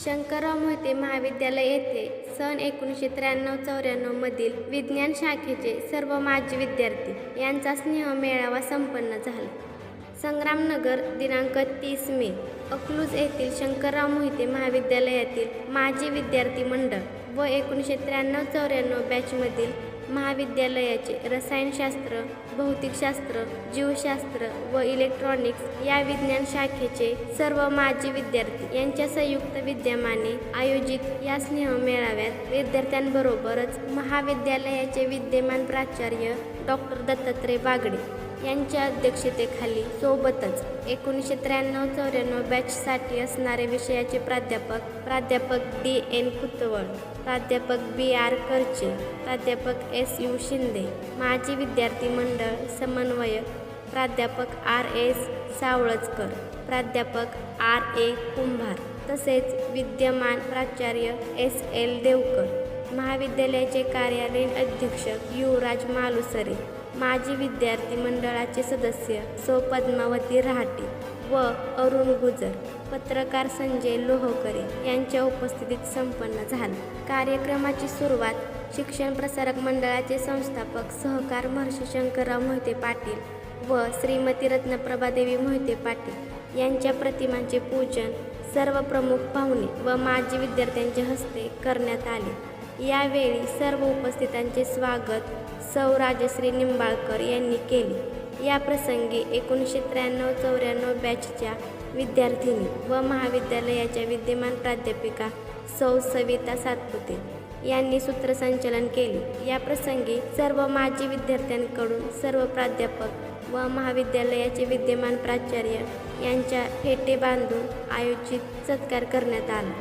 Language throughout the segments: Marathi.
शंकरराव मोहिते महाविद्यालय येथे सन 1993-94 मधील विज्ञान शाखेचे सर्व माजी विद्यार्थी यांचा स्नेह मेळावा संपन्न झाला. संग्रामनगर दिनांक 30 मे. अकलूज येथील शंकरराव मोहिते महाविद्यालयातील माजी विद्यार्थी मंडळ व 1993-94 बॅचमधील महाविद्यालयाचे रसायनशास्त्र, भौतिकशास्त्र, जीवशास्त्र व इलेक्ट्रॉनिक्स या विज्ञान शाखेचे सर्व माजी विद्यार्थी यांच्या संयुक्त विद्यमाने आयोजित या स्नेह मेळाव्यात विद्यार्थ्यांबरोबरच महाविद्यालयाचे विद्यमान प्राचार्य डॉक्टर दत्तात्रय बागडे यांच्या अध्यक्षतेखाली सोबतच 1993-94 बॅचसाठी असणारे विषयाचे प्राध्यापक D.N. कुतवळ, प्राध्यापक B.R. करचे, प्राध्यापक S.U. शिंदे, माजी विद्यार्थी मंडळ समन्वयक प्राध्यापक R.S. सावळजकर, प्राध्यापक R.A. कुंभार तसेच विद्यमान प्राचार्य S.L. देवकर, महाविद्यालयाचे कार्यालयीन अधीक्षक युवराज मालुसरे, माजी विद्यार्थी मंडळाचे सदस्य सौ पद्मावती रहाटे व अरुण गुजर, पत्रकार संजय लोहकरे यांच्या उपस्थितीत संपन्न झाला. कार्यक्रमाची सुरुवात शिक्षण प्रसारक मंडळाचे संस्थापक सहकार महर्षी शंकरराव मोहिते पाटील व श्रीमती रत्नप्रभादेवी मोहिते पाटील यांच्या प्रतिमांचे पूजन सर्व प्रमुख पाहुणे व माजी विद्यार्थ्यांच्या हस्ते करण्यात आले. यावेळी सर्व उपस्थितांचे स्वागत सौ राजश्री निंबाळकर यांनी केले. या प्रसंगी 1993-94 बॅचच्या विद्यार्थिनी व महाविद्यालयाच्या विद्यमान प्राध्यापिका सौ सविता सातपुते यांनी सूत्रसंचलन केले. या प्रसंगी सर्व माजी विद्यार्थ्यांकडून सर्व प्राध्यापक व महाविद्यालयाचे विद्यमान प्राचार्य यांच्या फेटे बांधून आयोजित सत्कार करण्यात आला.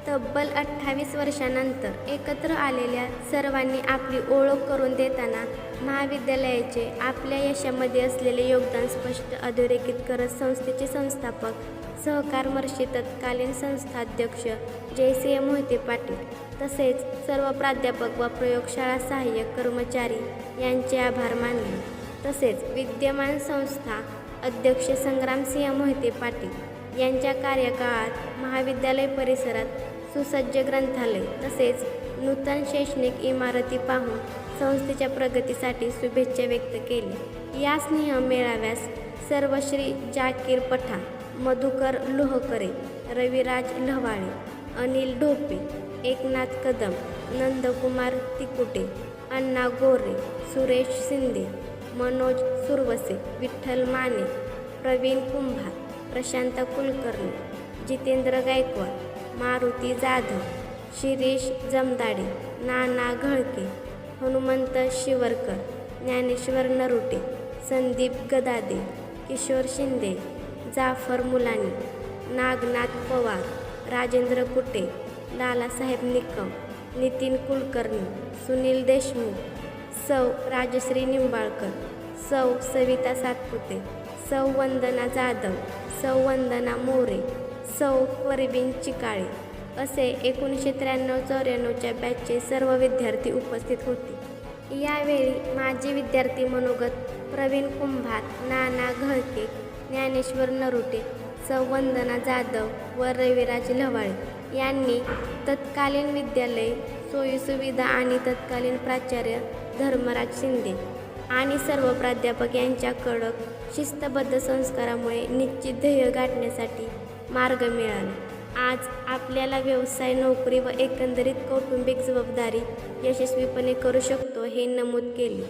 तब्बल 28 वर्षांनंतर एकत्र आलेल्या सर्वांनी आपली ओळख करून देताना महाविद्यालयाचे आपल्या यशामध्ये असलेले योगदान स्पष्ट अधोरेखित करत संस्थेचे संस्थापक सहकार महर्षी तत्कालीन संस्थाध्यक्ष जयसिंह मोहिते पाटील तसेच सर्व प्राध्यापक व प्रयोगशाळा सहाय्यक कर्मचारी यांचे आभार मानले. तसेच विद्यमान संस्था अध्यक्ष संग्रामसिंह मोहिते पाटील यांच्या कार्यकाळात महाविद्यालय परिसरात सुसज्ज ग्रंथालय तसेच नूतन शैक्षणिक इमारती पाहून संस्थेच्या प्रगतीसाठी शुभेच्छा व्यक्त केल्या. या स्नेह मेळाव्यास सर्व श्री जाकीर पठाण, मधुकर लोहकरे, रविराज लव्हाळे, अनिल ढोपे, एकनाथ कदम, नंदकुमार तिकुटे, अण्णा गोरे, सुरेश शिंदे, मनोज सुरवसे, विठ्ठल माने, प्रवीण कुंभार, प्रशांत कुलकर्णी, जितेंद्र गायकवाड, मारुती जाधव, शिरीष जमदाडे, नाना घळके, हनुमंत शिवरकर, ज्ञानेश्वर नरुटे, संदीप गदादे, किशोर शिंदे, जाफर मुलानी, नागनाथ पवार, राजेंद्र कुटे, लालासाहेब निकम, नितीन कुलकर्णी, सुनील देशमुख, सौ राजश्री निंबाळकर, सौ सविता सातपुते, सौ वंदना जाधव, सौ वंदना मोरे, सौ परवीन चिकाळे असे 1993-94 बॅचचे सर्व विद्यार्थी उपस्थित होते. यावेळी माजी विद्यार्थी मनोगत प्रवीण कुंभार, नाना घळके, ज्ञानेश्वर नरुटे, सौ वंदना जाधव व रविराज लव्हाळे यांनी तत्कालीन विद्यालय सोयीसुविधा आणि तत्कालीन प्राचार्य धर्मराज शिंदे आणि सर्व प्राध्यापक यांच्या कडक शिस्तबद्ध संस्कारामुळे निश्चित ध्येय गाठण्यासाठी मार्ग मिळाला. आज आपल्याला व्यवसाय, नोकरी व एकंदरीत कौटुंबिक जबाबदारी यशस्वीपणे करू शकतो हे नमूद केले.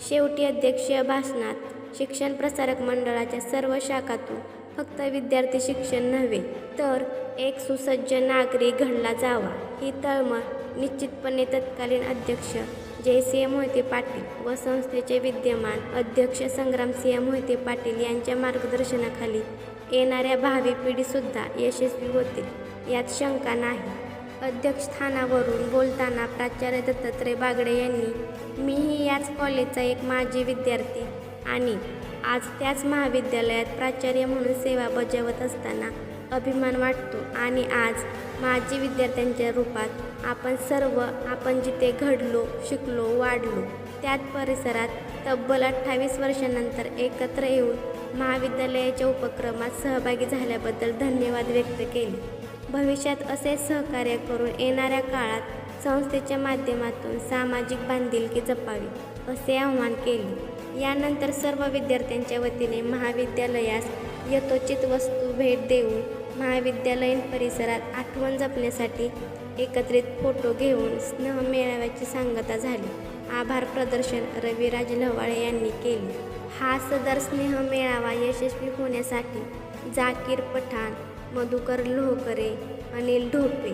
शेवटी अध्यक्षीय भाषणात शिक्षण प्रसारक मंडळाच्या सर्व शाखातून फक्त विद्यार्थी शिक्षण नव्हे तर एक सुसज्ज नागरिक घडला जावा ही तळमळ निश्चितपणे तत्कालीन अध्यक्ष जयसिंह मोहिते पाटील व संस्थेचे विद्यमान अध्यक्ष संग्रामसिंह मोहिते पाटील यांच्या मार्गदर्शनाखाली येणाऱ्या भावी पिढीसुद्धा यशस्वी होतील यात शंका नाही. अध्यक्षस्थानावरून बोलताना प्राचार्य दत्तात्रय बागडे यांनी मीही याच कॉलेजचा एक माजी विद्यार्थी आणि आज त्याच महाविद्यालयात प्राचार्य म्हणून सेवा बजावत असताना अभिमान वाटतो आणि आज माजी विद्यार्थ्यांच्या रूपात आपण जिथे घडलो, शिकलो, वाढलो त्याच परिसरात तब्बल 28 वर्षांनंतर एकत्र येऊन महाविद्यालयाच्या उपक्रमात सहभागी झाल्याबद्दल धन्यवाद व्यक्त केले. भविष्यात असेच सहकार्य करून येणाऱ्या काळात संस्थेच्या माध्यमातून सामाजिक बांधिलकी जपावी असे आवाहन केले. यानंतर सर्व विद्यार्थ्यांच्या वतीने महाविद्यालयास यथोचित वस्तू भेट देऊन महाविद्यालयीन परिसरात आठवण जपण्यासाठी एकत्रित फोटो घेऊन स्नेह मेळाव्याची सांगता झाली. आभार प्रदर्शन रविराज लवाळे यांनी केले. हा सदर स्नेह मेळावा यशस्वी होण्यासाठी जाकीर पठाण, मधुकर लोहकरे, अनिल ढोपे,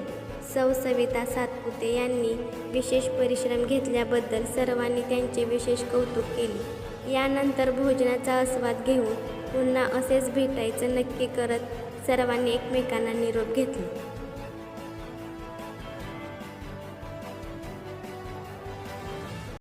सौ सविता सातपुते यांनी विशेष परिश्रम घेतल्याबद्दल सर्वांनी त्यांचे विशेष कौतुक केले. यानंतर भोजनाचा आस्वाद घेऊन पुन्हा असेच भेटायचं नक्की करत सर्वांनी एकमेकांना निरोप घेतला.